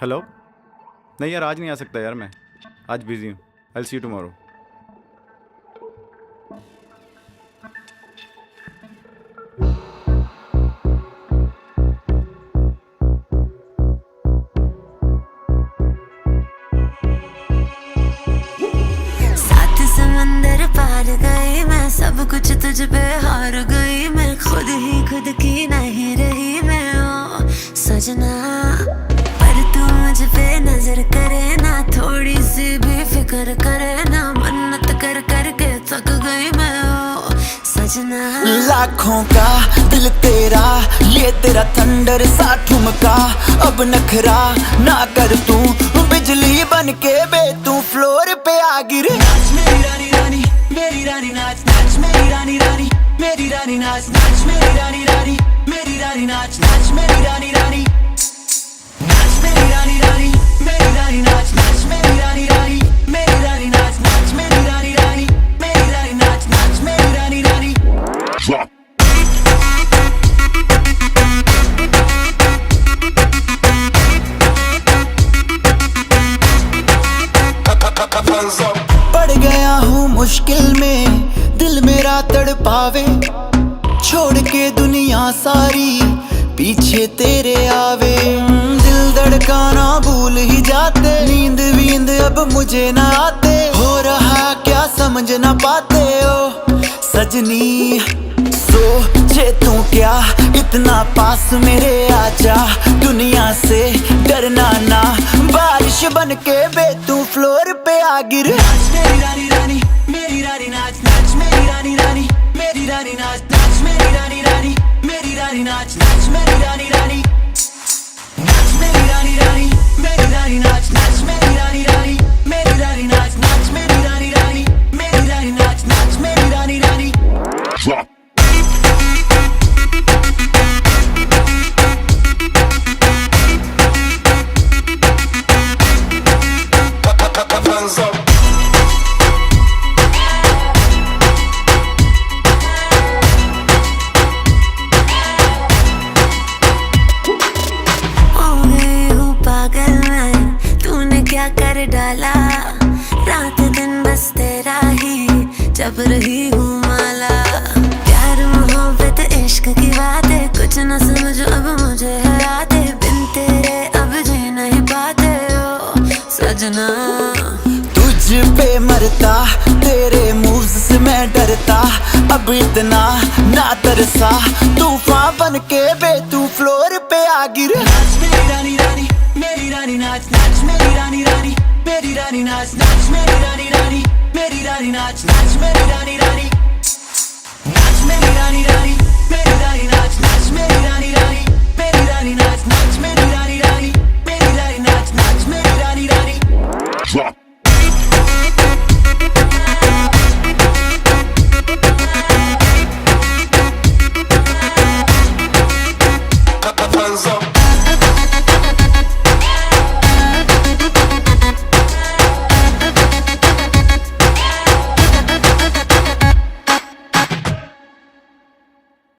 Hello. नहीं यार, आज नहीं आ सकता यार, मैं आज बिजी हूँ। आई सी यू टुमारो। सात समंदर पार गई मैं, सब कुछ तुझ पे हार गई मैं, खुद ही खुद की नहीं रही मैं ओ सजना। पर तू मुझ पे नजर करे ना, थोड़ी सी भी फिक्र करे ना, मन्नत कर कर के थक गई मैं ओ सजना। लाखों का दिल तेरा, ये तेरा थंडर सा ठुमका, अब नखरा ना कर तू, बिजली बन के बे तू फ्लोर पे आ गिरे। नाच मेरी रानी रानी, मेरी रानी नाच नाच मेरी रानी रानी, मेरी रानी नाच नाच मेरी रानी रानी, मेरी रानी नाच नाच मेरी रानी रानी, नाच मेरी रानी रानी, मेरी रानी नाच नाच मेरी रानी रानी, मेरी रानी नाच नाच मेरी रानी रानी, मेरी रानी नाच नाच मेरी रानी रानी। पड़ गया हूँ मुश्किल में, दिल मेरा तड़पावे, छोड़ के दुनिया सारी पीछे तेरे आवे। दिल धड़काना भूल ही जाते, नींद वींद अब मुझे ना आते, हो रहा क्या समझ ना पाते ओ सजनी। सोचे तू क्या इतना पास मेरे आजा, दुनिया से डरना ना, बारिश बन के बे तू फ्लोर पे आ गिर। नाच मेरी रानी रानी, मेरी रानी नाच नाच मेरी रानी रानी, मेरी रानी नाच नाच मेरी रानी रानी, मेरी रानी नाच नाच मेरी रानी रानी, नाच मेरी रानी रानी, मेरी रानी नाच नाच मेरी रानी रानी, मेरी रानी नाच नाच मेरी रानी रानी, मेरी रानी नाच नाच मेरी रानी रानी। क्या कर डाला, रात दिन बस तेरा ही जब रही हूँ माला। प्यार मोहब्बत इश्क की बातें कुछ न समझो अब मुझे है यादें, बिन तेरे अब जी नहीं पाते ओ सजना। तुझ पे मरता, तेरे मूव्स से मैं डरता, अब इतना ना तरसा, तूफान बन के बे तू फ्लोर पे आ गिर। नाच मेरी रानी रानी, मेरी रानी नाच नाच मेरी रानी रानी, मेरी रानी नाच नाच मेरी रानी रानी, मेरी रानी नाच नाच मेरी रानी।